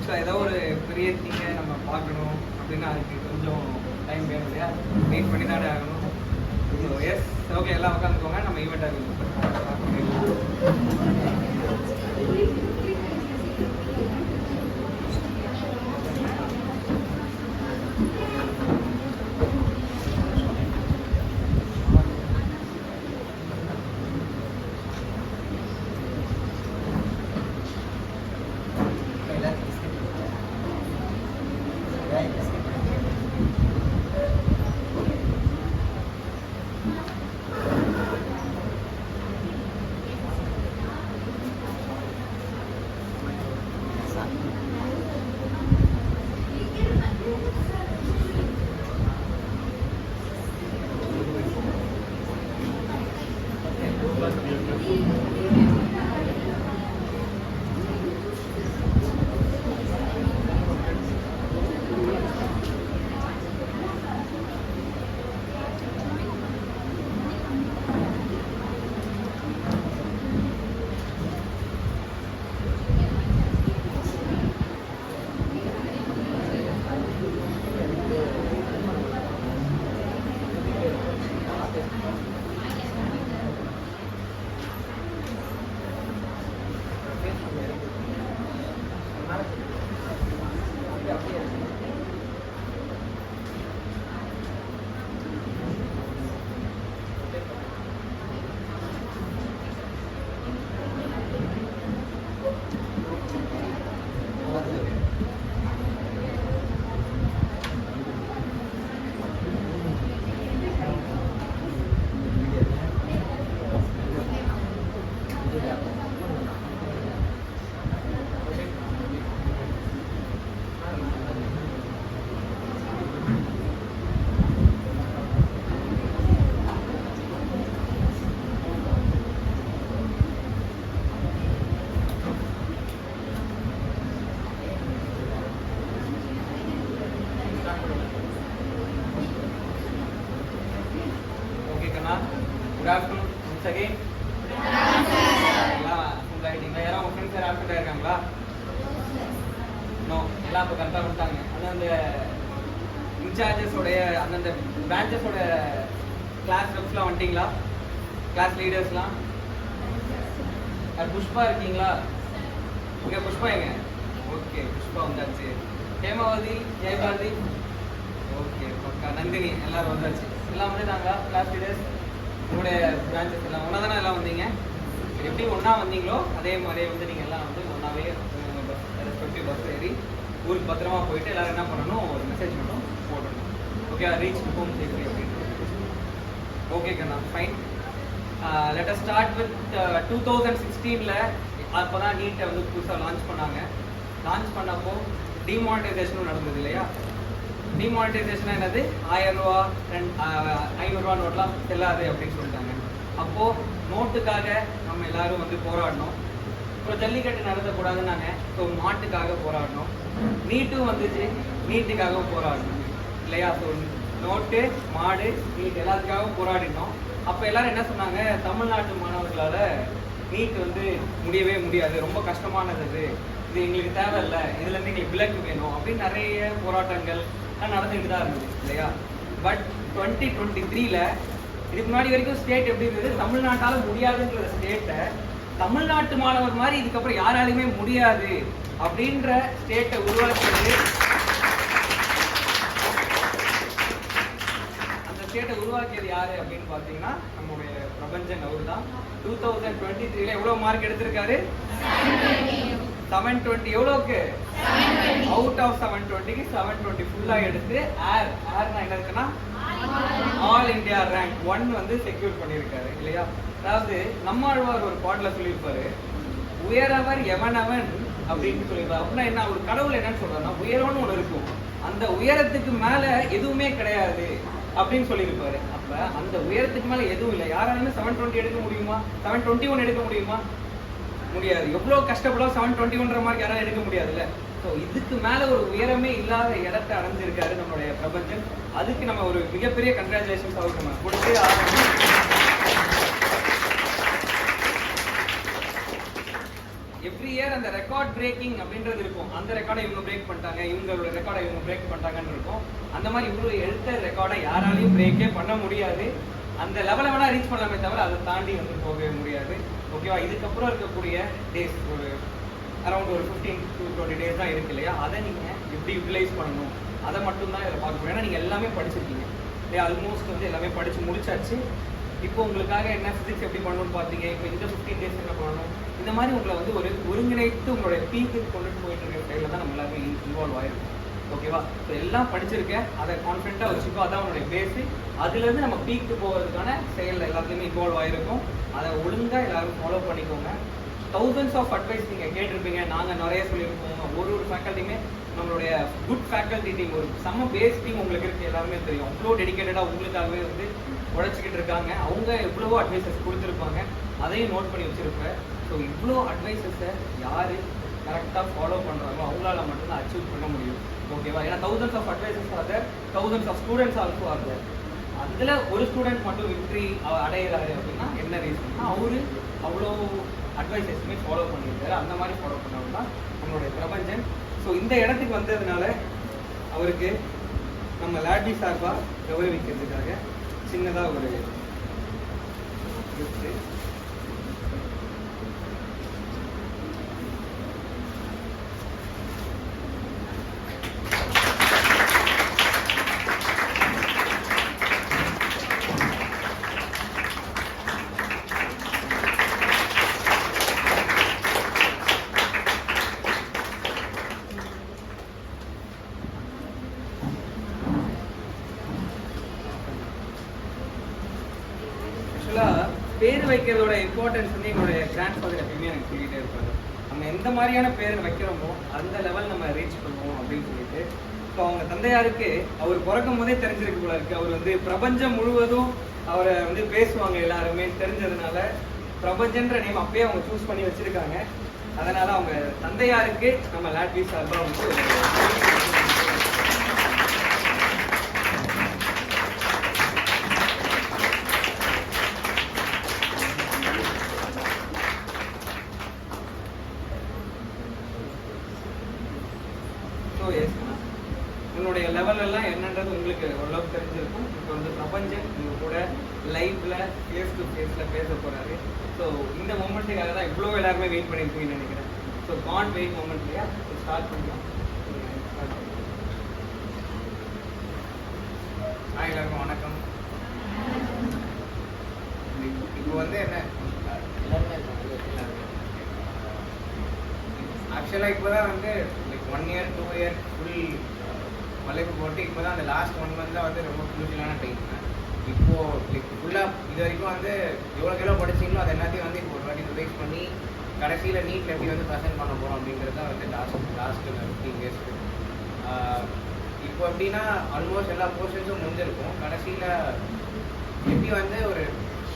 So ஏதோ ஒரு பெரிய திங்கை நம்ம பார்க்கணும் அப்படின்னா அதுக்கு கொஞ்சம் டைம் வேணும் இல்லையா, வெயிட் பண்ணி தானே ஆகணும். ஸோ எஸ் ஓகே, எல்லாம் உட்காந்துக்கோங்க, நம்ம ஈவெண்ட் ஆகும். Good afternoon once again. எல்லாம் ஃபுல் ஆகிட்டீங்களா? யாரும் உங்கள் ஃப்ரெண்ட்ஸ் யாரும் ஆப்ஷன் இருக்காங்களா? நோ, எல்லாம் இப்போ கரெக்டாக கொடுத்தாங்க. அந்தந்த இன்சார்ஜஸோடைய அந்தந்த பிரான்ச்சஸோட கிளாஸ் ரெப்ஸ்லாம் வந்துட்டீங்களா? கிளாஸ் லீடர்ஸ்லாம் புஷ்பா இருக்கீங்களா? இங்கே புஷ்பா எங்க? ஓகே, புஷ்பா வந்தாச்சு. ஹேமாவதி, ஜெயபாரதி, ஓகே பக்கா. நந்தினி எல்லாரும் வந்தாச்சு. எல்லாம் வந்துட்டாங்களா கிளாஸ் லீடர்ஸ்? உங்களுடைய பிரான்ச்சஸ் எல்லாம் ஒன்றா தானே எல்லாம் வந்தீங்க? எப்படி ஒன்றா வந்தீங்களோ அதே மாதிரியே வந்து நீங்கள் எல்லாம் வந்து ஒன்றாவே ரெஸ்பெக்டிவ் பஸ் ஏறி ஊருக்கு பத்திரமா போயிட்டு எல்லோரும் என்ன பண்ணணும், ஒரு மெசேஜ் மட்டும் போடணும். ஓகே, ரீச் ஹோம் சேஃப்டி அப்படின்னு. ஓகே கண்ணா, fine. Let us start with 2016 அப்போ தான் நீட்டை வந்து புதுசாக லான்ச் பண்ணாங்க. லான்ச் பண்ணப்போ டிமானிட்டைசேஷனும் நடந்தது இல்லையா? டிமானிட்டைசேஷன் என்னது? 1000 ரூபா 500 ரூபா நோட்லாம் செல்லாது அப்படின்னு சொல்லிட்டாங்க. அப்போது நோட்டுக்காக நம்ம எல்லாரும் வந்து போராடினோம். இப்போ ஜல்லிக்கட்டு நடத்தக்கூடாதுன்னாங்க, ஸோ மாட்டுக்காக போராடினோம். நீட்டும் வந்துச்சு, நீட்டுக்காக போராடணும் இல்லையா? ஸோ நோட்டு, மாடு, நீட் எல்லாத்துக்காகவும் போராடினோம். அப்போ எல்லாரும் என்ன சொன்னாங்க, தமிழ்நாட்டு மாணவர்களால் நீட் வந்து முடியவே முடியாது, ரொம்ப கஷ்டமானது, இது எங்களுக்கு தேவையில்லை, இதுலேருந்து எங்களுக்கு விலக்கு வேணும் அப்படின்னு நிறைய போராட்டங்கள் நடந்துகிட்டு தான் இருந்தது இல்லையா? பட் 2023 இதுக்கு முன்னாடி வரைக்கும் ஸ்டேட் எப்படி இருந்தது, தமிழ்நாட்டால் முடியாதுன்ற ஸ்டேட்டை தமிழ்நாட்டு மாணவர் மாதிரி இதுக்கப்புறம் யாராலையுமே முடியாது அப்படின்ற ஸ்டேட்டை உருவாக்கியது. அந்த ஸ்டேட்டை உருவாக்கியது யாரு அப்படின்னு பார்த்தீங்கன்னா நம்முடைய பிரபஞ்சன் அவர் தான். 2023 எவ்வளோ மார்க் எடுத்திருக்காரு? 720. எவ்வளோக்கு? அவுட் ஆஃப் 720க்கு 720 ஃபுல்லாக எடுத்து ஏர்னா என்ன இருக்குன்னா ஆல் இந்தியா ரேங்க் 1 வந்து செக்யூர் பண்ணியிருக்காரு இல்லையா? அதாவது நம்மாழ்வார் ஒரு பாட்டில் சொல்லியிருப்பாரு, உயரவர் எவனவன் அப்படின்னு சொல்லியிருப்பாரு. அப்படின்னா என்ன, ஒரு கடவுள் என்னன்னு சொல்றாருன்னா உயரம்னு ஒன்று இருக்கும், அந்த உயரத்துக்கு மேல எதுவுமே கிடையாது அப்படின்னு சொல்லியிருப்பாரு. அப்ப அந்த உயரத்துக்கு மேல எதுவும் இல்லை. யாராலுமே 720 எடுக்க முடியுமா? 721 எடுக்க முடியுமா? முடியாது. எவ்வளோ கஷ்டப்படும் 721ன்ற மாதிரி யாராலும் எடுக்க முடியாதுல்ல. ஸோ இதுக்கு மேலே ஒரு உயரமே இல்லாத இடத்தை அடைஞ்சிருக்காரு நம்மளுடைய பிரபஞ்சன். அதுக்கு நம்ம ஒரு மிகப்பெரிய கங்க்ராச்சுலேஷன்ஸ் அவருக்கு நம்ம கொடுத்து ஆகணும். எவ்ரி இயர் அந்த ரெக்கார்ட் பிரேக்கிங் அப்படின்றது இருக்கும். அந்த ரெக்கார்டை இவங்க பிரேக் பண்ணிட்டாங்க, இவங்களோட ரெக்கார்டை இவங்க பிரேக் பண்ணிட்டாங்கன்னு இருக்கும். அந்த மாதிரி இவ்வளோ எடுத்த ரெக்கார்டை யாராலையும் பிரேக்கே பண்ண முடியாது. அந்த லெவலை வேணா ரீச் பண்ணலாமே தவிர அதை தாண்டி வந்து போகவே முடியாது. ஓகேவா? இதுக்கப்புறம் இருக்கக்கூடிய டேஸ் ஒரு அரௌண்ட் ஒரு 15 to 20 டேஸ் தான் இருக்கு இல்லையா? அதை நீங்கள் எப்படி யூட்டிலைஸ் பண்ணணும் அதை மட்டும்தான் இதில் பார்க்க முடியும். ஏன்னா நீங்கள் எல்லாமே படிச்சிருக்கீங்க இல்லையா? ஆல்மோஸ்ட் வந்து எல்லாமே படித்து முடிச்சாச்சு. இப்போ உங்களுக்காக என்ன ஃபிசிக்ஸ் எப்படி பண்ணணும்னு பார்த்தீங்க. இப்போ இந்த 15 டேஸ் என்ன பண்ணணும், இந்த மாதிரி உங்களை வந்து ஒரு ஒருங்கிணைத்து உங்களுடைய பீக்கு கொண்டுட்டு போயிட்டு இருக்கிற ஸ்டைலில் தான் நம்ம எல்லாருமே இன்வால்வ் ஆகிருக்கும். ஓகேவா? ஸோ எல்லாம் படிச்சிருக்கேன், அதை கான்ஃபிடென்ட்டாக வச்சுக்கோ, அதான் உங்களுடைய பேஸு. அதுலேருந்து நம்ம பீக்கு போகிறதுக்கான செயல் எல்லாத்துலேயுமே இன்வால்வ் ஆகிருக்கும். அதை ஒழுங்காக எல்லோரும் ஃபாலோ பண்ணிக்கோங்க. தௌசண்ட்ஸ் ஆஃப் அட்வைஸ் நீங்கள் கேட்டிருப்பீங்க, நாங்கள் நிறைய சொல்லியிருப்போம். ஒரு ஃபேக்கல்ட்டியுமே நம்மளுடைய குட் ஃபேக்கல்ட்டி டீம், ஒரு செம்ம பேஸ் டீம் உங்களுக்கு இருக்குது, எல்லாருமே தெரியும். அவ்வளோ டெடிக்கேட்டடாக உங்களுக்காகவே வந்து உழைச்சிக்கிட்டு இருக்காங்க. அவங்க எவ்வளவோ அட்வைசஸ் கொடுத்துருப்பாங்க, அதையும் நோட் பண்ணி வச்சுருப்பேன். ஸோ இவ்வளோ அட்வைசஸை யார் கரெக்டாக ஃபாலோ பண்ணுறாங்களோ அவங்களால மட்டும்தான் அச்சீவ் பண்ண முடியும். ஓகேவா? ஏன்னா thousands of advices are there, thousands of students also are there. அதில் ஒரு ஸ்டூடெண்ட் மட்டும் விக்ட்ரி அடையிறாரு அப்படின்னா என்ன ரீசன்னா, அவரு அவ்வளோ அட்வைசஸுமே ஃபாலோ பண்ணியிருக்காரு. அந்த மாதிரி ஃபாலோ பண்ணவங்க தான் நம்மளுடைய பிரபஞ்சன். ஸோ இந்த இடத்துக்கு வந்ததுனால அவருக்கு நம்ம லாட்வி சார்பாக கௌரவிக்கிறதுக்காக சின்னதாக ஒரு கிஃப்ட்டு. பேர் வைக்கிறதோட இம்பார்ட்டன்ஸ் வந்து எங்களுடைய கிராண்ட் ஃபாதர் எப்பயுமே எனக்கு சொல்லிகிட்டே இருப்பாரு. நம்ம எந்த மாதிரியான பேர் வைக்கிறோமோ அந்த லெவல் நம்ம ரீச் பண்ணுவோம் அப்படின்னு சொல்லிட்டு. ஸோ அவங்க தந்தையாருக்கு அவர் பிறக்கும் போதே தெரிஞ்சிருக்கு போல இருக்கு. அவர் வந்து பிரபஞ்சம் முழுவதும் அவரை வந்து பேசுவாங்க எல்லாருமே தெரிஞ்சதுனால பிரபஞ்சன்ற நேம் அப்பயே அவங்க சூஸ் பண்ணி வச்சிருக்காங்க. அதனால அவங்க தந்தையாருக்கு நம்ம லாட்வி சார்பாக வந்து உன்னுடைய லெவல் எல்லாம் என்னன்றது உங்களுக்கு ஓரளவுக்கு தெரிஞ்சிருக்கும். இப்போ வந்து பிரபஞ்சன் உங்க கூட லைவ்ல ஃபேஸ் டு ஃபேஸ்ல பேச போறாரு. ஸோ இந்த மொமெண்ட்டுக்காக தான் இவ்வளோ எல்லாருமே வெயிட் பண்ணியிருப்பீங்கன்னு நினைக்கிறேன். ஸோ கான் வெயிட் மொமெண்ட் இல்லையா? ஸ்டார்ட் பண்ணலாம். எல்லாருக்கும் வணக்கம். இப்போ வந்து என்ன ஆக்சுவலாக இப்போ தான் வந்து லைக் 1 year 2 year ஃபுல் மலைப்பு போட்டு இப்போ தான் அந்த லாஸ்ட் 1 month தான் வந்து ரொம்ப க்ரூஷியலான டைம். இப்போது லைக் ஃபுல்லாக இது வரைக்கும் வந்து எவ்வளோ படிச்சிங்களோ அது எல்லாத்தையும் வந்து இப்போ ஒரு வாட்டி ரிவைஸ் பண்ணி கடைசியில் நீட்டில் எப்படி வந்து ப்ரெசென்ட் பண்ண போகிறோம் அப்படிங்கிறது தான் வந்து லாஸ்ட் 15 டேஸ்க்கு. இப்போ எப்படின்னா ஆல்மோஸ்ட் எல்லா போர்ஷன்ஸும் முடிஞ்சிருக்கும். கடைசியில் எப்படி வந்து ஒரு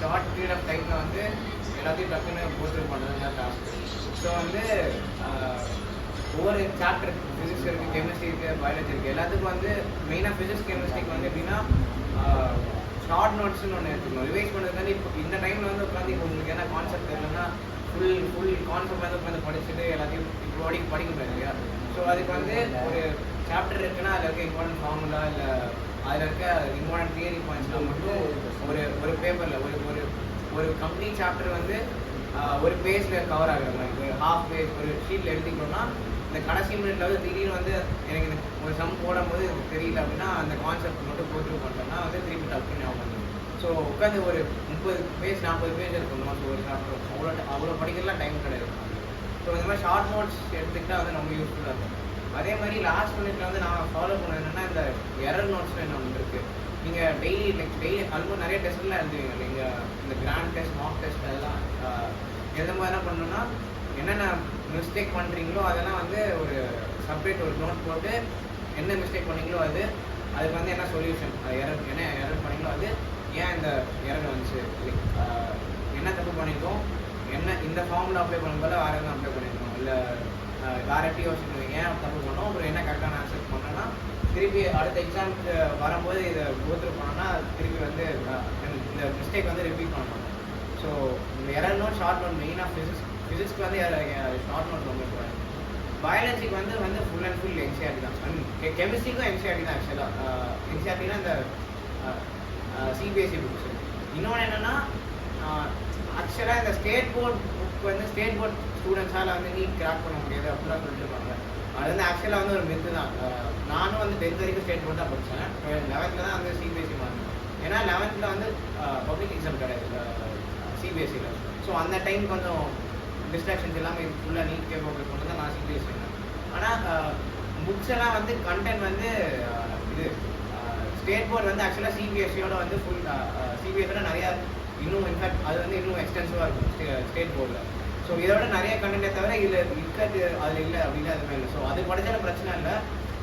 ஷார்ட் பீரியட் ஆஃப் டைமில் வந்து எல்லாத்தையும் டக்குன்னு போஸ்டர் பண்ணுறது தான் டாஸ்க். ஸோ வந்து ஒவ்வொரு சாப்டர் ஃபிசிக்ஸ் இருக்குது, கெமிஸ்ட்ரி இருக்குது, பயாலஜி இருக்குது. எல்லாத்துக்கும் வந்து மெயினாக ஃபிசிக்ஸ் கெமிஸ்ட்ரிக்கு வந்து எப்படின்னா ஷார்ட் நோட்ஸ்னு ஒன்று எடுத்துக்கணும். ரிவைஸ் பண்ணுறது வந்து இப்போ இந்த டைமில் வந்து உட்காந்து இப்போ உங்களுக்கு என்ன கான்செப்ட் இல்லைன்னா ஃபுல் கான்செப்ட் வந்து உட்காந்து படிச்சுட்டு எல்லாத்தையும் இப்போ படிக்க முடியாது இல்லையா? ஸோ அதுக்கு வந்து ஒரு சாப்டர் இருக்குன்னா அதில் இருக்க இம்பார்ட்டன்ட் ஃபார்முலா இல்லை அதில் இருக்க இம்பார்ட்டன்ட் தியரி பாயிண்ட்ஸ்லாம் மட்டும் ஒரு பேப்பரில் ஒரு கம்ப்ளீட் சாப்டர் வந்து ஒரு பேஜில் கவர் ஆகிற மாதிரி ஒரு ஹாஃப் பேஜ் ஒரு ஷீட்டில் எடுத்துக்கிட்டோம்னா இந்த கடைசி மினிட்ல வந்து திடீர்னு வந்து எனக்கு இந்த ஒரு சம் போடும்போது எனக்கு தெரியல அப்படின்னா அந்த கான்செப்ட் மட்டும் போட்டு பண்ணிட்டோம்னா வந்து திருப்பி டக்குன்னு ஆகும். ஸோ உட்காந்து ஒரு 30 பேஜ் 40 பேஜ் இருக்கணும். ஸோ ஒரு சாப்டர் அவ்வளோ படிக்கிறதுலாம் டைம் கிடையாது. ஸோ இந்த மாதிரி ஷார்ட் நோட்ஸ் எடுத்துக்கிட்டால் வந்து ரொம்ப யூஸ்ஃபுல்லாக இருக்கும். அதே மாதிரி லாஸ்ட் மினிட்ல வந்து நான் ஃபாலோ பண்ணது என்னென்னா இந்த எரர் நோட்ஸ்னு என்ன ஒன்று இருக்குது. நீங்கள் டெய்லி ஆல்மோஸ்ட் நிறைய டெஸ்ட்லாம் எழுதுவீங்க. நீங்கள் இந்த கிராண்ட் டெஸ்ட் மார்க் டெஸ்ட் அதெல்லாம் எழுதும்போது என்ன பண்ணணும்னா என்னென்ன மிஸ்டேக் பண்ணுறீங்களோ அதெல்லாம் வந்து ஒரு செப்பரேட் ஒரு நோட் போட்டு என்ன மிஸ்டேக் பண்ணீங்களோ அதுக்கு வந்து என்ன சொல்யூஷன், என்ன எரர் பண்ணீங்களோ அது ஏன் இந்த எரர் வந்துச்சு, என்ன தப்பு பண்ணியிருக்கோம், என்ன இந்த ஃபார்முலா அப்ளை பண்ணும்போது வேறு எதுவும் அப்ளை பண்ணியிருக்கோம் இல்லை வேறு எப்படி யோசிக்கணும், ஏன் தப்பு பண்ணோம், அப்புறம் என்ன கரெக்டான ஆன்சர் பண்ணோன்னா திருப்பி அடுத்த எக்ஸாமுக்கு வரும்போது இதை கோத்ரூ பண்ணோன்னா திருப்பி வந்து இந்த மிஸ்டேக் வந்து ரிப்பீட் பண்ணணும். ஸோ இந்த எரர் நோட் ஷார்ட் நோட் மெயினாக ஃபிசிக்ஸ்க்கு வந்து ஷார்ட் நோட் ரொம்ப போகிறேன். பயாலஜிக்கு வந்து ஃபுல் அண்ட் ஃபுல் என்சிஆர்டி தான். கெமிஸ்ட்ரிக்கும் என்சிஆர்டி தான் ஆக்சுவலாக. என்சிஆர்டினா இந்த சிபிஎஸ்சி புக்ஸ். இன்னொன்று என்னென்னா ஆக்சுவலாக இந்த ஸ்டேட் போர்ட் புக் வந்து ஸ்டேட் போர்ட் ஸ்டூடெண்ட்ஸால் வந்து நீட் கிராக் பண்ண முடியாது அப்படிலாம் சொல்லிட்டு இருப்பாங்க. அது வந்து ஆக்சுவலாக வந்து ஒரு மித்து தான். நானும் வந்து 10th வரைக்கும் ஸ்டேட் போர்ட் தான் படித்தேன். 11th தான் வந்து சிபிஎஸ்சி மாறினேன். ஏன்னா 11th வந்து பப்ளிக் எக்ஸாம் கிடையாது சிபிஎஸ்சியில். ஸோ அந்த டைம் கொஞ்சம் டிஸ்ட்ராக்ஷன்ஸ் எல்லாமே ஃபுல்லாக நீட் கேட்போம் கொண்டு தான் நான் சிபிஎஸ்சி. ஆனால் புக்ஸ் எல்லாம் வந்து கண்டென்ட் வந்து இது ஸ்டேட் போர்ட் வந்து ஆக்சுவலாக சிபிஎஸ்சியோட வந்து ஃபுல் சிபிஎஸ்சியோட நிறையா இன்னும் இன்ஃபேக்ட் அது வந்து இன்னும் எக்ஸ்டென்சிவாக இருக்கும் ஸ்டேட் போர்டில். ஸோ இதோட நிறைய கண்டென்ட்டை தவிர இதில் இருக்கிறது அதில் இல்லை அப்படின்னு அதுவுமே இல்லை. ஸோ அது படித்தாலும் பிரச்சனை இல்லை.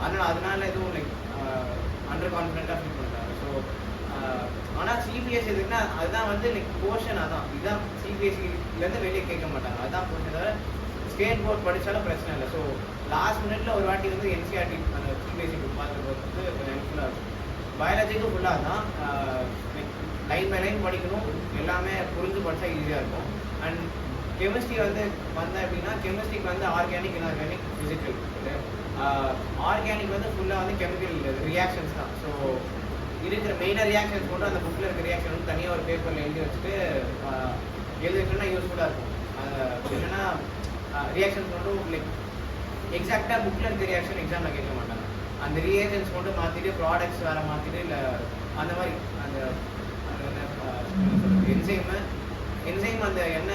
அதனால எதுவும் லைக் அண்டர் கான்ஃபிடென்ட்டாக ஃபீல் பண்ணுறாங்க. ஸோ ஆனால் சிபிஎஸ்சி எதுக்குன்னா அதுதான் வந்து லைக் போர்ஷன். அதான் இதுதான் சிபிஎஸ்சிலேருந்து வெளியே கேட்க மாட்டாங்க. அதுதான் போர்ஷன் தவிர ஸ்டேட் போர்ட் படித்தாலும் பிரச்சனை இல்லை. ஸோ லாஸ்ட் மினிட்ல ஒரு வாட்டி வந்து என்சிஆர்டி அந்த சிபிஎஸ்சி புக் பார்த்துட்டு கொஞ்சம் ஹெல்ப்ஃபுல்லாக இருக்கும். பயாலஜிக்கும் ஃபுல்லாக தான் லைன் பை லைன் படிக்கணும். எல்லாமே புரிஞ்சு படித்தா ஈஸியாக இருக்கும். அண்ட் கெமிஸ்ட்ரி வந்து வந்தேன் அப்படின்னா கெமிஸ்ட்ரிக்கு வந்து ஆர்கானிக், இன்ஆர்கானிக், ஃபிசிக்கல். ஆர்கானிக் வந்து ஃபுல்லாக வந்து கெமிக்கல் ரியாக்ஷன்ஸ் தான். ஸோ இருக்கிற மெயினாக ரியாக்ஷன்ஸ் மட்டும் அந்த புக்கில் இருக்கிற ரியாக்ஷன் வந்து தனியாக ஒரு பேப்பரில் எழுதி வச்சுட்டு எழுதிட்டுனா யூஸ்ஃபுல்லாக இருக்கும். என்னென்னா ரியாக்ஷன்ஸ் மட்டும் லைக் எக்ஸாக்டாக புக்கில் இருக்க ரியாக்ஷன் எக்ஸாமில் கேட்க மாட்டாங்க. அந்த ரியாக்ஷன்ஸ் மட்டும் மாற்றிட்டு ப்ராடக்ட்ஸ் வேறு மாற்றிட்டு இல்லை அந்த மாதிரி அந்த என்சைம் அந்த என்ன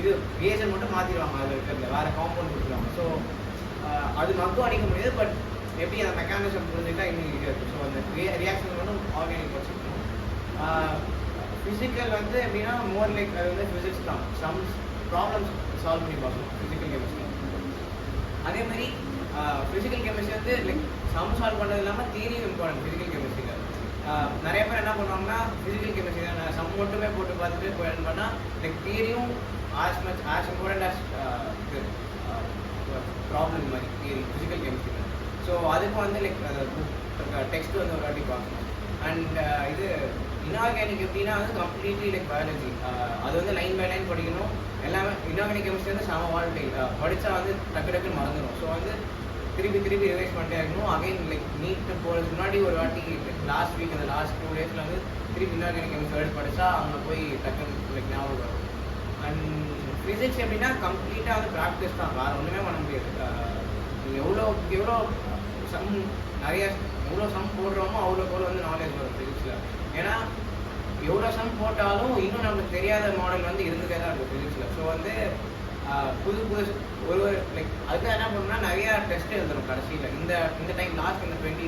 இது ரியாக்ஷன் மட்டும் மாற்றிடுவாங்க. அதில் இருக்கிறது வேறு காம்பவுண்ட் கொடுத்துருவாங்க. ஸோ அது மக்கும் அடிக்க முடியாது. பட் எப்படி அந்த மெக்கானிசம் புரிஞ்சுட்டா இன்னும் ஈஸியாக இருக்கும். ஸோ அந்த ரியாக்ஷன் மட்டும் ஆர்கானிக் வச்சுக்கணும். ஃபிசிக்கல் வந்து எப்படின்னா மோர் லைக் அது வந்து ஃபிசிக்ஸ் தான். சம் ப்ராப்ளம்ஸ் சால்வ் பண்ணி பார்க்கணும் ஃபிசிக்கல் கெமிஸ்ட்ரி. அதே மாதிரி ஃபிசிக்கல் கெமிஸ்ட்ரி வந்து லைக் சம் சால்வ் பண்ணுறது இல்லாமல் தியரியும் இம்பார்ட்டன்ட் ஃபிசிக்கல் கெமிஸ்ட்ரியில். நிறைய பேர் என்ன பண்ணுவாங்கன்னா ஃபிசிக்கல் கெமிஸ்ட்ரி தான் சம் மட்டுமே போட்டு பார்த்துட்டு போய் பண்ணால் லைக் தியரியும் ஆஸ் இம்பார்ட்டன்ட் ஆஸ் ப்ராப்ளம் மாதிரி தியரி ஃபிசிக்கல் கெமிஸ்ட்ரியில். ஸோ அதுக்கு வந்து லைக் டெக்ஸ்ட் வந்து ஒரு வாட்டி பார்க்கணும். அண்ட் இது இன்ஆர்கானிக் எப்படின்னா வந்து கம்ப்ளீட்லி லைக் பயாலஜி. அது வந்து லைன் பை லைன் படிக்கணும். எல்லாமே இன்ஆர்கானிக் கெமிஸ்ட்ரி வந்து சம வாழ்க்கை படித்தா வந்து டக்கு மறந்துடும். ஸோ வந்து திருப்பி ரிவைஸ் பண்ணிட்டே இருக்கணும். அகைன் லைக் நீட் போகிறதுக்கு முன்னாடி ஒரு வாட்டி லாஸ்ட் வீக் அந்த லாஸ்ட் 2 days வந்து திருப்பி இன்ஆர்கானிக் கெமிஸ்ட்ரி எடுத்து படித்தா அவங்க போய் டக்குன்னு லைக் ஞாபகம் வரும். அண்ட் ஃபிசிக்ஸ் எப்படின்னா கம்ப்ளீட்டாக வந்து ப்ராக்டிஸ் தான். வேறு ஒன்றுமே பண்ண முடியாது. எவ்வளோ சம் நிறைய எவ்வளோ சம் போடுறோமோ அவ்வளோக்கு வந்து நாலேஜ் வரும் ஃபிசிக்ஸில். ஏன்னா எவ்வளோ சம் போட்டாலும் இன்னும் நமக்கு தெரியாத மாடல் வந்து இருந்துகிட்டே தான் இருக்கும் ஃபிசிக்ஸில். ஸோ வந்து புது ஒரு லைக் அதுக்கு என்ன பண்ணணும்னா நிறையா டெஸ்ட் எழுதணும் கடைசியில். இந்த டைம் லாஸ்ட் இந்த 15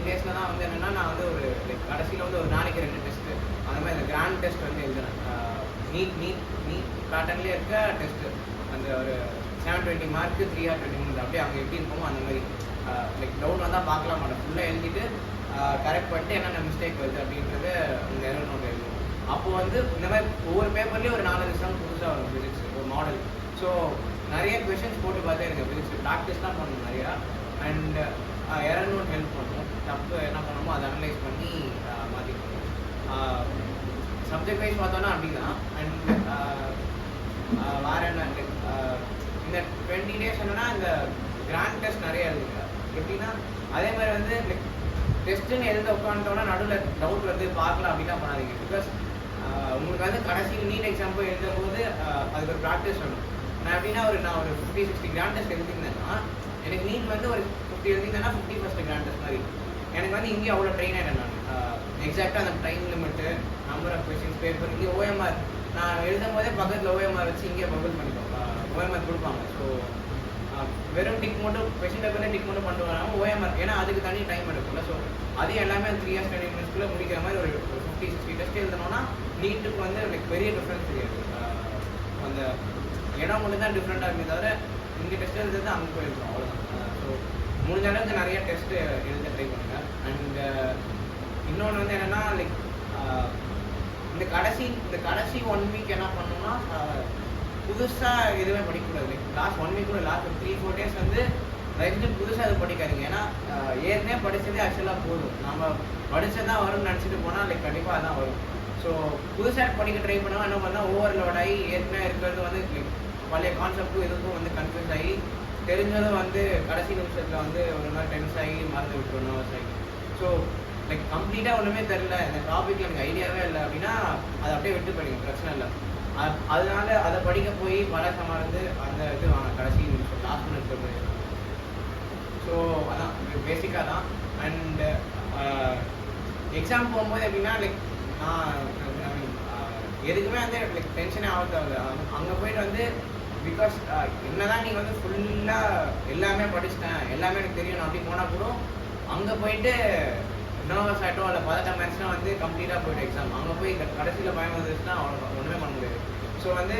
days தான் வந்து என்னென்னா நான் வந்து ஒரு லைக் கடைசியில் வந்து ஒரு நாளைக்கு 2 டெஸ்ட்டு அந்த மாதிரி இந்த கிராண்ட் டெஸ்ட் வந்து எழுதுனேன். நீட் பேட்டர்ன்லேயே இருக்க டெஸ்ட்டு அந்த ஒரு 720 மார்க்கு 3 or 20 minutes அப்படியே அங்கே எப்படி இருக்குமோ அந்த மாதிரி லைக் டவுன் வந்தால் பார்க்கலாம் மாட்டேன். ஃபுல்லாக எழுதிட்டு கரெக்ட் பண்ணிட்டு என்னென்ன மிஸ்டேக் வருது அப்படின்றது இந்த எரர் நோட் எழுதுவோம். அப்போது வந்து இந்த மாதிரி ஒவ்வொரு பேப்பர்லேயும் ஒரு 4 சம் புதுசாக வரும் ஃபிசிக்ஸ் ஒரு மாடல். ஸோ நிறைய கொஷின்ஸ் போட்டு பார்த்தே எனக்கு ஃபிசிக்ஸ் ப்ராக்டிஸ் தான் பண்ணணும் நிறையா. அண்ட் எரர் நோட் ஹெல்ப் பண்ணும். தப்பு என்ன பண்ணணுமோ அதை அனலைஸ் பண்ணி மாற்றிக்கணும். சப்ஜெக்ட் வைஸ் பார்த்தோன்னா அப்படி தான். அண்ட் வேறு என்ன இந்த 20 days என்னன்னா இந்த கிராண்ட் டெஸ்ட் நிறைய எழுதுங்க. எப்படின்னா அதே மாதிரி வந்து டெஸ்ட்டுன்னு எழுத உட்காந்துட்டோன்னா நடுவில் டவுட் வந்து பார்க்கலாம் அப்படின்னா பண்ணாதீங்க. பிகாஸ் உங்களுக்கு வந்து கடைசியில் நீட் எக்ஸாம் போய் எழுதும் போது அதுக்கு ஒரு ப்ராக்டிஸ் வேணும். நான் எப்படின்னா நான் ஒரு 50-60 கிராண்ட் டெஸ்ட் எழுதிருந்தேன்னா எனக்கு நீட் வந்து ஒரு 50 எழுதிருந்தேன்னா 51st கிராண்ட் டெஸ்ட் மாதிரி. எனக்கு வந்து இங்கே அவ்வளோ ட்ரெயின் ஆகிட்டேன் நான். எக்ஸாக்டாக அந்த time limit number of questions paper இங்கே ஓஎம்ஆர் நான் எழுதும் போதே பக்கத்தில் ஓஎம்ஆர் வச்சு இங்கே பபிள் பண்ணிப்போம். ஓஎம்ஆர் கொடுப்பாங்க. ஸோ வெறும் டிக் மட்டும் கொஸ்டின் பேப்பரில் டிக் மட்டும் பண்ணிட்டு வராமல் ஓஎம்ஆர் ஏன்னா அதுக்கு தனி டைம் எடுக்கும்ல. ஸோ அதையும் எல்லாமே 3 hours 20 minutes முடிக்கிற மாதிரி ஒரு 50-60 டெஸ்ட் எழுதணும்னா நீட்டுக்கு வந்து லைக் பெரிய டிஃப்ரென்ஸ் தெரியாது. அந்த இடம் மட்டும் தான் டிஃப்ரெண்ட்டாக இருக்குமே தவிர இங்கே டெஸ்ட் எழுதுறது அங்கே போயிருக்கோம் அவ்வளோதான். ஸோ முடிஞ்ச அளவுக்கு நிறைய டெஸ்ட்டு எழுத ட்ரை பண்ணுங்கள். அண்ட் இன்னொன்று வந்து என்னென்னா லைக் இந்த கடைசி 1 week என்ன பண்ணணும்னா புதுசாக எதுவுமே படிக்கக்கூடாது. லைக் லாஸ்ட் 1 week கூட லாஸ்ட் 3-4 days வந்து ரைட்டு புதுசாக அது படிக்காதீங்க. ஏன்னா ஏற்கனவே படித்ததே ஆக்சுவலாக போதும். நம்ம படித்ததான் வரும்னு நினச்சிட்டு போனால் லைக் கண்டிப்பாக அதான் வரும். ஸோ புதுசாக படிக்க ட்ரை பண்ணால் என்ன பண்ணால் ஓவர்லோட் ஆகி ஏற்கனவே இருக்கிறது வந்து பழைய கான்செப்ட்டும் இதுக்கும் வந்து கன்ஃபியூஸ் ஆகி தெரிஞ்சதும் வந்து கடைசி நிமிஷத்தில் வந்து ஒரு மாதிரி டென்ஸ் ஆகி மறந்து விட்டுருணும் ஆகி. ஸோ லைக் கம்ப்ளீட்டாக ஒன்றுமே தெரில இந்த டாப்பிக்கில் எனக்கு ஐடியாவே இல்லை அப்படின்னா அதை அப்படியே விட்டு படிங்க, பிரச்சனை இல்லை. அதனால அதை படிக்க போய் பழக்கம் மறந்து அந்த இது வாங்க கடைசி நிமிஷம் லாஸ்ட் மினிட்ல போய். ஸோ அதான் பேசிக்காக தான். அண்ட் எக்ஸாம் போகும்போது எப்படின்னா லைக் நான் எதுக்குமே வந்து லைக் டென்ஷனே ஆகத்தாது. அங்கே போயிட்டு வந்து பிகாஸ் என்னதான் நீங்கள் வந்து ஃபுல்லாக எல்லாமே படிச்சிட்டேன் எல்லாமே எனக்கு தெரியணும் அப்படி போனால் கூட அங்கே போயிட்டு நர்வஸ் ஆகிட்டோம் இல்லை பதட்டம் மேட்ச்னா வந்து கம்ப்ளீட்டாக போய்ட்டு எக்ஸாம் அங்கே போய் கடைசியில் பயம் வந்துச்சுன்னா அவ்வளோ ஒன்றுமே பண்ண முடியாது. ஸோ வந்து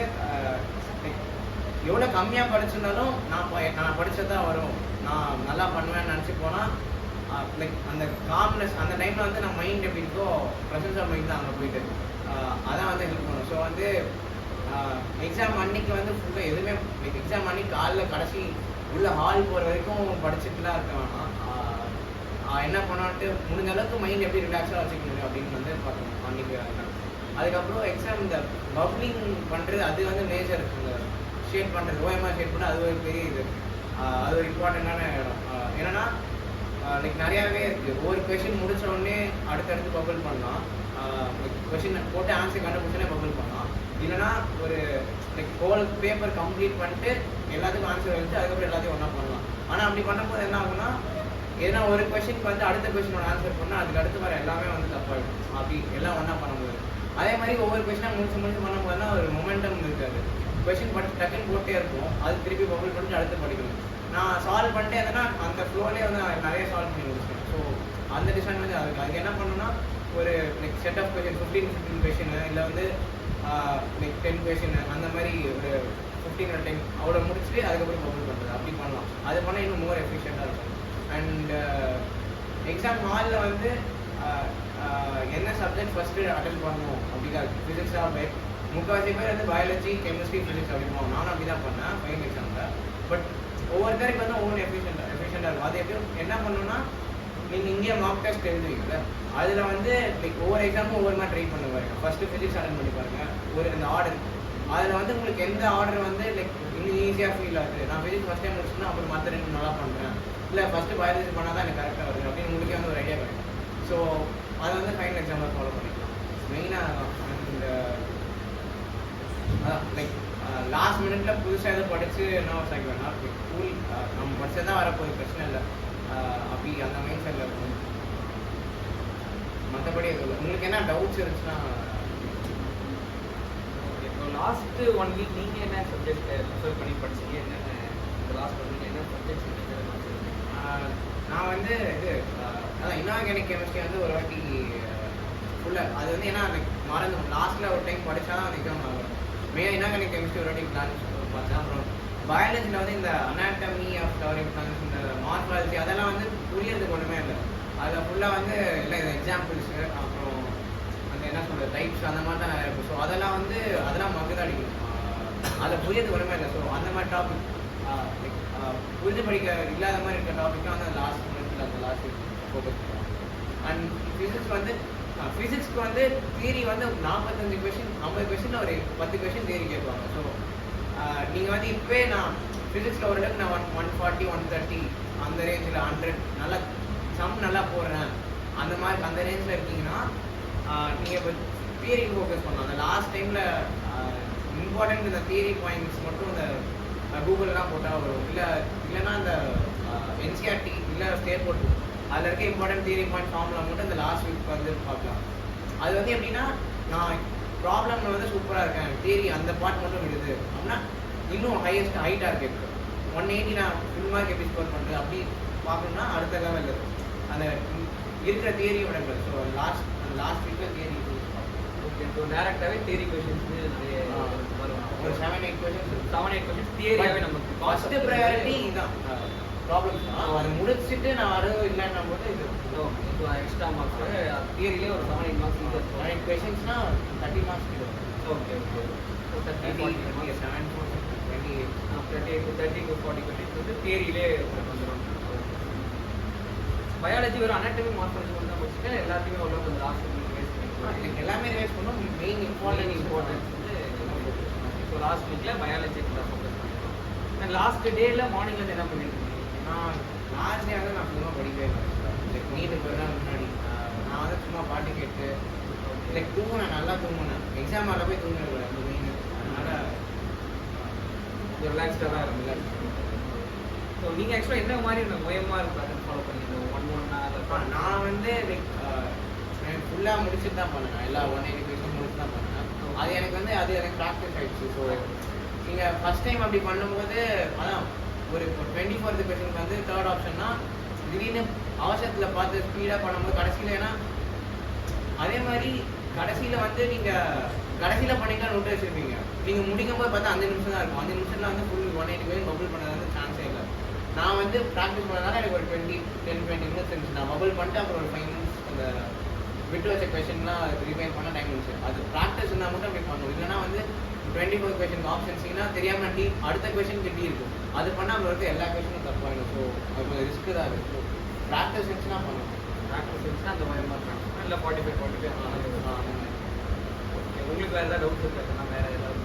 எவ்வளோ கம்மியாக படிச்சிருந்தாலும் நான் படித்தது தான் வரும், நான் நல்லா பண்ணுவேன்னு நினச்சி போனால் லைக் அந்த காம்னஸ் அந்த டைமில் வந்து நம்ம மைண்ட் எப்படி இருக்கோ ப்ரெசன்ஸ் ஆஃப் மைண்ட் தான் அங்கே போயிட்டு அதான் வந்து ஹெல்ப் பண்ணும். ஸோ வந்து எக்ஸாம் அன்னைக்கு வந்து ஃபுல்லாக எதுவுமே எக்ஸாம் அன்னைக்கு காலைல கடைசி உள்ள ஹால் போகிற வரைக்கும் படிச்சுட்டுலாம் இருக்க வேணாம். என்ன பண்ணான்ட்டு முடிஞ்ச அளவுக்கு மைண்ட் எப்படி ரிலாக்ஸாக வச்சுக்க முடியும் அப்படின்னு வந்து பார்க்கணும் அன்றைக்கி. அதுக்கப்புறம் எக்ஸாம் இந்த பப்ளிங் பண்ணுறது அது வந்து மேஜர், இந்த ஷேட் பண்ணுறது ஓஎம்ஆர் ஷேட் பண்ண அது ஒரு பெரிய இது, அது ஒரு இம்பார்ட்டண்ட்டான இடம். என்னென்னா லைக் நிறையாவே இருக்குது. ஒவ்வொரு கொஷின் முடிச்ச உடனே அடுத்தடுத்து பபிள் பண்ணலாம், கொஷின் போட்டு ஆன்சர் கண்டுபிடிச்சோன்னே பபிள் பண்ணலாம். இல்லைனா ஒரு லைக் ஹோல் பேப்பர் கம்ப்ளீட் பண்ணிட்டு எல்லாத்துக்கும் ஆன்சர் வச்சு அதுக்கப்புறம் எல்லாத்தையும் ஒன்றா பண்ணலாம். ஆனால் அப்படி பண்ணும்போது என்ன ஆகுனா ஏன்னா ஒரு கொஷினுக்கு வந்து அடுத்த கொஷினோட ஆன்சர் பண்ணால் அதுக்கு அடுத்து வர எல்லாமே வந்து தப்பாகிடும். அப்படி எல்லாம் ஒன்றா பண்ணும்போது அதே மாதிரி ஒவ்வொரு கொஷினாக முடிச்சு பண்ணும்போதுனா ஒரு மொமெண்டம் இருக்காது. கொஷின் டக்குன்னு போட்டே இருக்கும், அது திருப்பி பபிள் பண்ணிட்டு அடுத்து படிக்கணும். நான் சால்வ் பண்ணிட்டே இருந்தேன்னா அந்த ஃப்ளோலேயே வந்து நான் நிறைய சால்வ் பண்ணி முடிச்சேன். ஸோ அந்த டிஸ்அட்வான்டேஜ் அதுக்கு என்ன பண்ணணும்னா ஒரு like set of question 15 question இல்லை வந்து லைக் 10 கொஷின் அந்த மாதிரி ஒரு 15 or 10 அவ்வளோ முடிச்சுட்டு அதுக்கப்புறம் பபிள் பண்ணுறது அப்படி பண்ணலாம். அது பண்ணால் இன்னும் மோர் எஃபிஷியண்ட்டாக இருக்கும். அண்ட் எக்ஸாம் ஹாலில் வந்து என்ன சப்ஜெக்ட் ஃபஸ்ட்டு அட்டென்ட் பண்ணணும் அப்படிதான் ஃபிசிக்ஸாக முக்கால்வாசி பேர் வந்து பயாலஜி கெமிஸ்ட்ரி ஃபிசிக்ஸ் அப்படி போவோம். நானும் அப்படி தான் பண்ணேன் ஃபைனல் எக்ஸாமில். பட் ஒவ்வொருத்தருக்கு வந்து ஒவ்வொரு எஃபிஷியண்டாக இருக்கும். அது எப்படியும் என்ன பண்ணணும்னா நீங்கள் இங்கே மார்க் டெஸ்ட் எழுதுவீங்கல்ல, அதில் வந்து லைக் ஒவ்வொரு எக்ஸாமும் ஒவ்வொரு மாதிரி ட்ரை பண்ண பாருங்க. ஃபஸ்ட்டு ஃபிசிக்ஸ் அட்டன் பண்ணி பாருங்கள் ஒரு இந்த ஆர்டர், அதில் வந்து உங்களுக்கு எந்த ஆர்டர் வந்து லைக் இன்னும் ஈஸியாக ஃபீல் ஆகுது. நான் ஃபிசிக்ஸ் ஃபஸ்ட் டைம் முடிச்சுன்னா அப்புறம் மற்ற ரெண்டு நல்லா பண்ணுறேன், இல்லை ஃபஸ்ட்டு பயாலஜி பண்ணால் தான் எனக்கு கரெக்டாக வருது அப்படின்னு உங்களுக்கே வந்து ஒரு ஐடியா கிடைக்கும். ஸோ அதை வந்து ஃபைனல் எக்ஸாமில் ஃபாலோ பண்ணிக்கலாம் மெயினாக. அண்ட் அதான் லைக் லாஸ்ட் மினிட்ல புதுசாக எதுவும் படித்து என்ன ஆகி வேணா ஸ்கூல் நம்ம படித்தது தான் வரப்போகுது, பிரச்சனை இல்லை அப்படி அந்த மைண்ட் செட்டில் இருக்கும். மற்றபடி எதுவும் இல்லை. உங்களுக்கு என்ன டவுட்ஸ் இருந்துச்சுன்னா இப்போ லாஸ்ட்டு 1 வீக் நீங்கள் என்ன சப்ஜெக்ட் ப்ரிஃபர் பண்ணி படிச்சீங்க? என்னென்ன இந்த லாஸ்ட் 1 வீக் என்ன சப்ஜெக்ட்ஸ் நான் வந்து இது அதான் இன்ஆர்கானிக் கெமிஸ்ட்ரி வந்து ஒரு வாட்டி ஃபுல்லாக அது வந்து ஏன்னா லைக் மறந்து லாஸ்ட்டில் ஒரு டைம் படித்தா தான் அது எக்ஸாம் ஆகும். மெயினாக இன்ஆர்கானிக் கெமிஸ்ட்ரி ஒரு வாட்டி பிளான் பார்த்தேன். அப்புறம் பயாலஜியில் வந்து இந்த அனாட்டமி ஆஃப் ஃப்ளவரிங் பிளான்ஸ் இந்த மார்ஃபாலஜி அதெல்லாம் வந்து புரியறதுக்கு ஒன்றுமே இல்லை. அதில் ஃபுல்லாக வந்து இல்லை இந்த எக்ஸாம்பிள்ஸு அப்புறம் அந்த என்ன சொல்கிறது டைப்ஸ் அந்த மாதிரி தான் நிறையா இருக்கும். ஸோ அதெல்லாம் வந்து அதெல்லாம் மக்கு அடிக்கும், அதை புரியறதுக்கு ஒன்றுமே இல்லை. ஸோ அந்த மாதிரி டாபிக் லைக் புரிஞ்சு படிக்க இல்லாத மாதிரி இருக்க டாபிக்லாம் வந்து லாஸ்ட் மினிட்ல அந்த லாஸ்ட் ஃபோக்கஸ் பண்ணுவோம். அண்ட் ஃபிசிக்ஸ் வந்து ஃபிசிக்ஸ்க்கு வந்து தியரி வந்து 45 கொஷின் 50 கொஷினில் ஒரு 10 கொஷின் தியரி கேட்பாங்க. ஸோ நீங்கள் வந்து இப்போவே நான் ஃபிசிக்ஸில் ஓரளவுக்கு நான் 140 130 அந்த ரேஞ்சில் 100 நல்லா சம் நல்லா போடுறேன் அந்த மாதிரி அந்த ரேஞ்சில் இருக்கீங்கன்னா நீங்கள் இப்போ தியரி ஃபோக்கஸ் பண்ணலாம். அந்த லாஸ்ட் டைமில் இம்பார்ட்டன்ட் இந்த தியரி பாயிண்ட்ஸ் மட்டும் இந்த கூகுளெலாம் போட்டால் வரும். இல்லைன்னா அந்த என்சிஆர்டி இல்லை ஸ்டேட் போர்ட் அதில் இருக்க இம்பார்ட்டன்ட் தியரி பாயிண்ட் ஃபார்முலா மட்டும் இந்த லாஸ்ட் வீக் வந்து பார்க்கலாம். அது வந்து எப்படின்னா நான் ப்ராப்ளமில் வந்து சூப்பராக இருக்கேன், தியரி அந்த பார்ட் மட்டும் விடுது அப்படின்னா இன்னும் ஹை டார்கெட் 180 நான் ஃபுல் மார்க் எப்படி ஸ்கோர் பண்ணுறது அப்படி பார்க்கணுன்னா அடுத்த லெவலில் இருக்கும் அந்த இருக்கிற தியரியோட. ஸோ லாஸ்ட் வீக்கில் தியரி ஓகே. ஸோ டேரெக்டாகவே தியரி கொஷின்ஸ் நிறைய வரும். ஒரு 7-8 கொஷின்ஸ் தியரியாகவே நமக்கு ஃபஸ்ட்டு ப்ரையாரிட்டி இதுதான் ப்ராப்ளம்ஸ் தான். அது முடிச்சுட்டு நான் வரும் இல்லைன்னா போது இது இப்போ எக்ஸ்ட்ரா மார்க்ஸ் தியரியிலே ஒரு 7-8 மார்க்ஸ் 9 கொஷின்ஸ்னால் 30 மார்க்ஸ் இது. Okay okay. So 30 to 40 questions வந்து தியரியிலே உங்களுக்கு வந்துடும். பயாலஜி ஒரு அனாட்டமி மார்ஃபாலஜி மட்டும் தான் படிச்சுட்டு எல்லாத்தையுமே உள்ள கொஞ்சம் லாஸ்ட் வேஸ்ட் பண்ணி எனக்கு எல்லாமே ரிவைஸ் பண்ணோம். மெயின் இம்பார்ட்டன்ட் இம்பார்ட்டன்ஸ் வந்து எல்லாம் focus பண்ணோம். இப்போ லாஸ்ட் வீக்ல பயாலஜி ஃபோக்கஸ் பண்ணிருக்கோம். லாஸ்ட் டேல மார்னிங்ல என்ன பண்ணிருக்கீங்க? நான் லாஸ்ட் டே வந்து நான் சும்மா படிக்கவே இல்லை. லைக் நீட்டுக்கு ஒரு நாள் முன்னாடி நான் வந்து சும்மா பாட்டு கேட்டு லைக் தூங்கினேன், நல்லா தூங்கினேன். எக்ஸாம் ஆட போய் தூங்கினேன் அந்த மெயின். அதனால் ரிலாக்ஸ்டாக தான் இருந்தீங்க. ஸோ நீங்கள் ஆக்சுவலாக என்ன மாதிரி OMR பேட்டர்ன் ஃபாலோ பண்ணிருந்தோம்? 1 நான் வந்து லைக் எனக்கு ஃபுல்லாக முடிச்சுட்டு தான் பண்ணேன். எல்லா 180 கொஸ்டின் முடிச்சு தான் பண்ணேன். அது எனக்கு வந்து அது எனக்கு ப்ராக்டிஸ் ஆகிடுச்சு. ஸோ நீங்கள் ஃபஸ்ட் டைம் அப்படி பண்ணும்போது அதான் ஒரு 24th கொஸ்டினுக்கு வந்து தேர்ட் ஆப்ஷன்னா திடீர்னு அவசரத்தில் பார்த்து ஸ்பீடாக பண்ணும்போது கடைசியில் ஏன்னா அதே மாதிரி கடைசியில் வந்து நீங்கள் கடைசியில் பண்ணிங்கன்னா நோட்டு வச்சுருப்பீங்க. நீங்கள் முடிக்கும் போது பார்த்தா 5 நிமிஷம் தான் இருக்கும். 5 நிமிஷத்தில் வந்து ஃபுல் 180 கொஸ்டின் பபுள் பண்ணது வந்து சான்ஸே இல்லை. நான் வந்து ப்ராக்டிஸ் பண்ணதுனால எனக்கு ஒரு 10-20 மினிட்ஸ் இருந்துச்சு. நான் பபுள் பண்ணிட்டு அப்புறம் ஒரு 5 மினிட்ஸ் அந்த விட்டு வச்ச கொஸ்டின்லாம் ரிவைன் பண்ண டைம் இருந்துச்சு. அது ப்ராக்டிஸ் இருந்தால் மட்டும் அப்படி பண்ணணும். இல்லைனா வந்து 24 கொஸ்டின் ஆப்ஷன்ஸ்னா தெரியாமல் அடுத்த கொஸ்டின் கிட்டி இருக்கும். அது பண்ணால் அப்புறம் வந்து எல்லா கொஸ்டினும் தப்பாயிடும். ஸோ அது கொஞ்சம் ரிஸ்க்கு தான் இருக்குது. ஸோ ப்ராக்டிஸ் இருந்துச்சுன்னா பண்ணணும். ப்ராக்டிஸ் இருந்துச்சுன்னா அந்த OMR பண்ணணும். இல்லை 45 ஓகே. உங்களுக்கு வேறு ஏதாவது டவுட் இருக்காதுன்னா வேறு ஏதாவது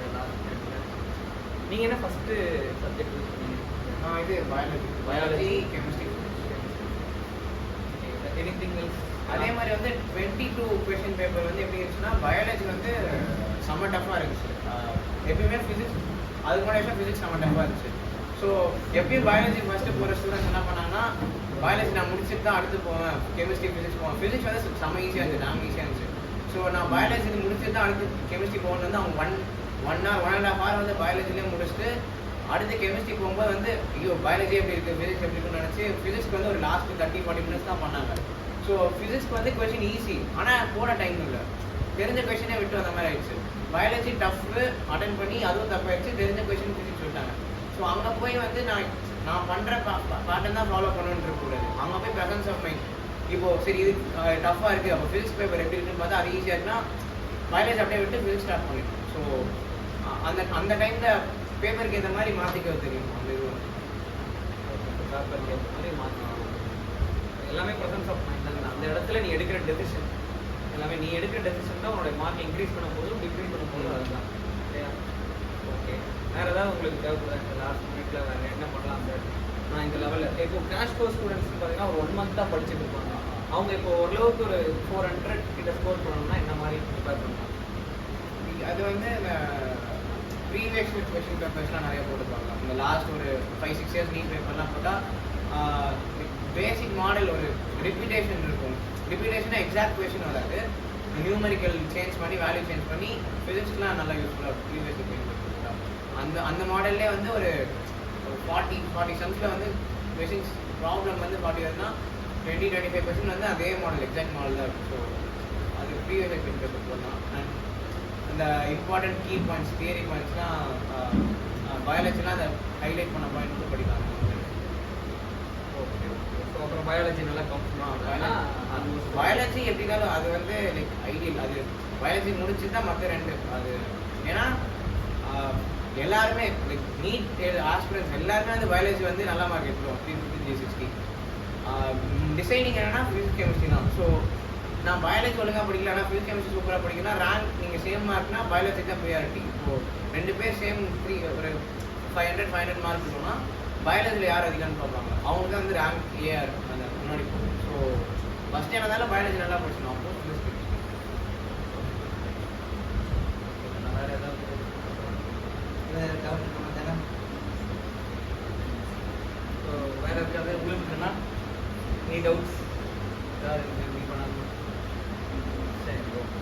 நீங்கள் என்ன ஃபஸ்ட்டு சப்ஜெக்ட் யூஸ் பண்ணீங்க? இது பயாலஜி கெமிஸ்ட்ரி. Anything else? அதே மாதிரி வந்து 22 கொஸ்டின் பேப்பர் வந்து எப்படி இருந்துச்சுன்னா பயாலஜி வந்து செம்ம டஃப்பாக இருந்துச்சு. எப்பயுமே ஃபிசிக்ஸ் அதுக்கு முன்னாடி ஃபிசிக்ஸ் செம்ம டஃப்பாக இருந்துச்சு. ஸோ எப்பயும் பயாலஜி ஃபஸ்ட்டு போகிற ஸ்டூடெண்ட்ஸ் என்ன பண்ணாங்கன்னா பயாலஜி நான் முடிச்சுட்டு தான் அடுத்து போவேன், கெமிஸ்ட்ரி ஃபிசிக்ஸ் போவேன். ஃபிசிக்ஸ் வந்து செம்ம ஈஸியாக இருந்துச்சு, நாங்கள் ஈஸியாக இருந்துச்சு. ஸோ நான் பயாலஜி முடிச்சுட்டு தான் அடுத்து கெமிஸ்ட்ரி போகணுன்னு வந்து அவங்க 1.5 hour வந்து பயாலஜிலேயே முடிச்சுட்டு அடுத்து கெமிஸ்ட்ரி போகும்போது வந்து ஐயோ பயாலஜி எப்படி இருக்குது, ஃபிசிக்ஸ் எப்படி இருக்குன்னு நினச்சி ஃபிசிக்ஸ்க்கு வந்து ஒரு லாஸ்ட் 30-40 மினிட்ஸ் தான் பண்ணாங்க. ஸோ ஃபிசிக்ஸ்க்கு வந்து கொஸ்டின் ஈஸி, ஆனால் போட டைம் இல்லை. தெரிஞ்ச கொஸ்டினே விட்டு வந்த மாதிரி ஆயிடுச்சு. பயாலஜி டஃப்பு அட்டன் பண்ணி அதுவும் தப்பாயிடுச்சு. தெரிஞ்ச கொஸ்டின் ஃபிசிக்ஸ் விட்டாங்க. ஸோ அங்கே போய் வந்து நான் பண்ணுற பாட்டன் தான் ஃபாலோ பண்ணணுன்னு இருக்கக்கூடாது. அங்கே போய் ப்ரெசன்ஸ் ஆஃப் மைண்ட் இப்போது சரி இது டஃப்பாக இருக்குது, அப்போ ஃபிசிக்ஸ் பேப்பர் எப்படி இருக்குன்னு பார்த்தா அது ஈஸியாக இருக்குன்னா பயாலஜி அப்படியே விட்டு ஃபிசிக்ஸ் ஸ்டார்ட் பண்ணிட்டோம். ஸோ அந்த டைமில் பேப்பருக்கு இந்த மாதிரி மாற்றிக்க தெரியும். அந்த இது பேப்பருக்கு ஏற்ற மாதிரி மாற்றணும். எல்லாமே ப்ரெசன்ஸ் ஆஃப் மைண்ட் தான். அந்த இடத்துல நீ எடுக்கிற டெசிஷன் எல்லாமே நீ எடுக்கிற டெசிஷன் தான் உன்னோட மார்க் இன்க்ரீஸ் பண்ண போதும் டிக்ரீஸ் பண்ண போதும். அதுதான் இல்லையா? ஓகே. வேறு ஏதாவது உங்களுக்கு தேவைப்படுதா இந்த லாஸ்ட் மினிட்ல வேறு என்ன பண்ணலாம் சார்? நான் இந்த லெவலில் இப்போ கிராஷ் கோர்ஸ் ஸ்டூடெண்ட்ஸ் பார்த்தீங்கன்னா ஒரு 1 month தான் படிச்சுட்டு இருப்பாங்க. அவங்க இப்போ ஓரளவுக்கு ஒரு 400 கிட்ட ஸ்கோர் பண்ணணும்னா என்ன மாதிரி ப்ரிப்பேர் பண்ணலாம்? அது வந்து இந்த ப்ரீவியஸ் கொஸ்டின் பேப்பர்ஸ்லாம் நிறைய போட்டுருப்பாங்க. இந்த லாஸ்ட் ஒரு 5-6 years நீட் பேப்பர்லாம் போட்டால் பேசிக் மாடல் ஒரு ரிப்பீட்டேஷன் இருக்கும். ரிப்பீட்டேஷனாக எக்ஸாக்ட் கொஸ்டின் வராது, நியூமரிக்கல் சேஞ்ச் பண்ணி வேல்யூ சேஞ்ச் பண்ணி ஃபிசிக்ஸ்லாம் நல்லா யூஸ்ஃபுல்லாக இருக்கும். ப்ரீவியஸ் அந்த மாடல்லே வந்து ஒரு 40 சம்ஸில் வந்து கொஸ்டின்ஸ் ப்ராப்ளம் வந்து 40 வருதுன்னா 20-25% வந்து அதே மாடல் எக்ஸாக்ட் மாடல் தான் இருக்கும். ஸோ அது ப்ரீவியஸ் கொஸ்டின் பேப்பர் போடலாம். அண்ட் இந்த இம்பார்ட்டன்ட் கீ பாயிண்ட்ஸ் தியரி பாயிண்ட்ஸ்லாம் பயாலஜிலாம் அதை ஹைலைட் பண்ண பாயிண்ட்ஸும் படிக்கலாம். ஓகே. ஸோ அப்புறம் பயாலஜி நல்லா பயாலஜி எப்படினாலும் அது வந்து லைக் ஐடியல். அது பயாலஜி முடிச்சு தான் மற்ற 2 அது ஏன்னா எல்லாருமே லைக் நீட் ஆஸ்பிரன்ஸ் எல்லாருமே வந்து பயாலஜி வந்து நல்ல மார்க் எடுத்துருவோம் 350-360. டிசைடிங் என்னன்னா ஃபிசிக்ஸ் கெமிஸ்ட்ரி தான். ஸோ நான் பயாலஜி ஒழுங்காக படிக்கல, ஆனால் ஃபிசிக்ஸ் கெமிஸ்ட்ரி சூப்பராக படிக்கலாம். ரேங்க் நீங்கள் சேம் மார்க்னா பயாலஜி தான் ப்ரியாரிட்டி. இப்போது 2 பேர் சேம் ஒரு 500 மார்க் இருக்கணும்னா பயாலஜியில் யார் அதிகம்னு பார்ப்பாங்க. அவங்க தான் வந்து ரேங்க் ஏஆர் அந்த முன்னாடி போகும். ஸோ ஃபஸ்ட் என்னதாலும் பயாலஜி நல்லா படிச்சணும். அப்போ ஃபிசிக்ஸ் வேறு ஏதாவது வேறு இருக்காது உங்களுக்கு இருக்குன்னா எனி டவுட்ஸ் ஏதாவது இது பண்ணாமல் சரி ஓகே.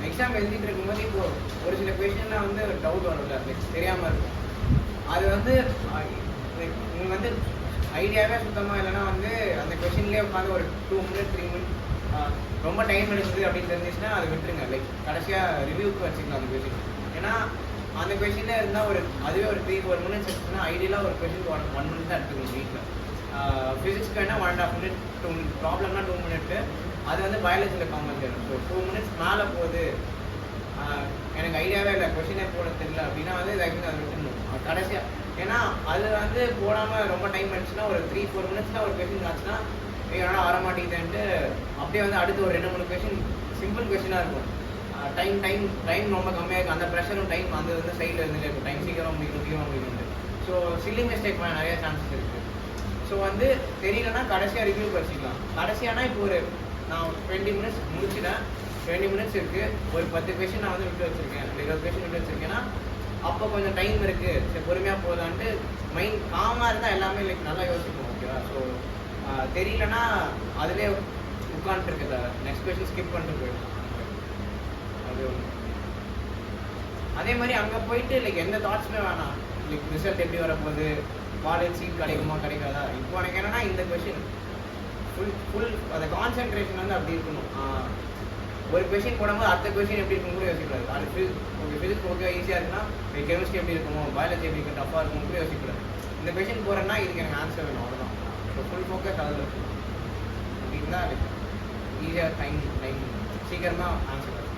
எக்ஸாம் எழுதிட்டு இருக்கும்போது இப்போ ஒரு சில கொஷின்லாம் வந்து டவுட் வரும்ல, லைக் தெரியாமல் இருக்கும். அது வந்து உங்களுக்கு வந்து ஐடியாவே சுத்தமாக இல்லைன்னா வந்து அந்த கொஷின்லேயே உட்காந்து ஒரு 2 மினிட் 3 மினிட் ரொம்ப டைம் எடுக்குது அப்படின்னு தெரிஞ்சிச்சுன்னா அது விட்டுருங்க. லைக் கடைசியாக ரிவ்யூக்கு வச்சுக்கலாம் அந்த கொஷின். ஏன்னா அந்த கொஷினே இருந்தால் அதுவே ஒரு 3-4 மினிட்ஸ் எடுத்துச்சுன்னா ஐடியலாக ஒரு கொஷினுக்கு 1 மினிட் தான் எடுத்துக்கணும் வீட்டில். ஃபிசிக்ஸ்க்கு வேணால் 1.5 மினிட் 2 மினிட், ப்ராப்ளம்னா 2 மினிட்டு. அது வந்து பயாலஜியில் காமன் தேரும். ஸோ 2 மினிட்ஸ் மேலே போகுது, எனக்கு ஐடியாவே இல்லை, கொஷினே போட தெரியல அப்படின்னா வந்து இதாக்கி அதை விட்டுணும் கடைசியாக. ஏன்னா அது வந்து போடாமல் ரொம்ப டைம் ஆயிடுச்சுன்னா ஒரு 3-4 மினிட்ஸில் ஒரு கொஷின் ஆச்சுன்னா என்னால் வர மாட்டேங்குதுன்ட்டு அப்படியே வந்து அடுத்து ஒரு 2-3 கொஷின் சிம்பிள் கொஷினாக இருக்கும். டைம் ரொம்ப கம்மியாக இருக்கும். அந்த ப்ரெஷரும் டைம் அந்த வந்து சைடில் இருந்துகிட்டே இருக்கும். டைம் சீக்கிரம் முடிக்கணும். ஸோ சில்லி மிஸ்டேக் பண்ண நிறைய சான்சஸ் இருக்குது. ஸோ வந்து தெரியலன்னா கடைசியாக ரிவ்யூ வச்சுக்கலாம். கடைசியானா இப்போ நான் 20 மினிட்ஸ் முடிச்சிட்டேன், 20 மினிட்ஸ் இருக்குது, ஒரு 10 கொஷின் நான் வந்து விட்டு வச்சுருக்கேன், 20 கொஷின் விட்டு வச்சுருக்கேன்னா அப்போ கொஞ்சம் டைம் இருக்குது, சரி பொறுமையாக போகலான்ட்டு மைண்ட் காமாக இருந்தால் எல்லாமே லைக் நல்லா யோசிப்போம். ஓகேவா? ஸோ தெரியலன்னா அதிலே உட்காந்துருக்குதா நெக்ஸ்ட் கொஷின் ஸ்கிப் பண்ணிட்டு போயிடும். அது அதே மாதிரி அங்கே போயிட்டு லைக் எந்த தாட்ஸுமே வேணாம். லைக் ரிசல்ட் எப்படி வரப்போகுது, காலேஜ் சீட் கிடைக்குமா கிடைக்காதா. இப்போ எனக்கு என்னன்னா இந்த கொஷின் ஃபுல் அந்த கான்சென்ட்ரேஷன் வந்து அப்படி இருக்கணும். ஒரு கொஷின் போடும்போது அடுத்த கொஷின் எப்படி இருக்கும் கூட யோசிக்கூடாது. அது ஃபிசிக்ஸ் ஓகே ஈஸியாக இருக்குன்னா கெமிஸ்ட்ரி எப்படி இருக்குமோ, பயாலஜி எப்படி இருக்கும் டஃப்பாக இருக்கும் கூட யோசிக்கூடாது. இந்த கொஷின் போகிறேன்னா இதுக்கு எனக்கு ஆன்சர் வேணும், அவ்வளோதான். ஸோ ஃபுல் ஃபோக்கஸ் அதில் இருக்கும் அப்படின்னா ஈஸியாக டைம் சீக்கிரமாக ஆன்சர் வரும்.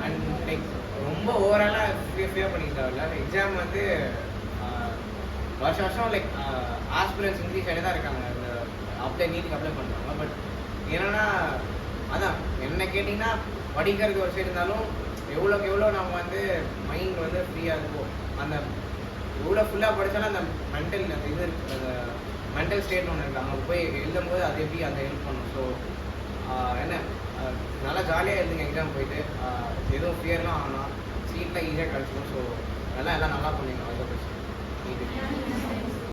அண்ட் லைக் ரொம்ப ஓவராலாக ஃபியர் பண்ணிக்கிட்டாவில்ல. எக்ஸாம் வந்து வருஷம் லைக் ஆஸ்பிரன்ஸ் இன்க்ரீஸ் ஆகிட்டு தான் இருக்காங்க. அந்த நீட்டுக்கு அப்ளை பண்ணுறாங்க. பட் என்னென்னா அதான் என்ன கேட்டிங்கன்னா படிக்கிறதுக்கு ஒரு சைடு இருந்தாலும் எவ்வளோக்கு எவ்வளோ நம்ம வந்து மைண்ட் வந்து ஃப்ரீயாக இருக்கும். அந்த எவ்வளோ ஃபுல்லாக படித்தாலும் அந்த மென்டல் அந்த இது இருக்குது, அந்த மென்டல் ஸ்டேட் ஒன்று இருக்குது. அங்கே போய் எழுதும்போது அது எப்படி அதை ஹெல்ப் பண்ணும். ஸோ என்ன நல்லா ஜாலியாக எழுதுங்க எக்ஸாம் போயிட்டு. எதுவும் ஃபியர்லாம் ஆனால் சீட்டில் ஈஸியாக கிடச்சிடும். ஸோ எல்லாம் நல்லா பண்ணிடணும். அதை பிரச்சனை.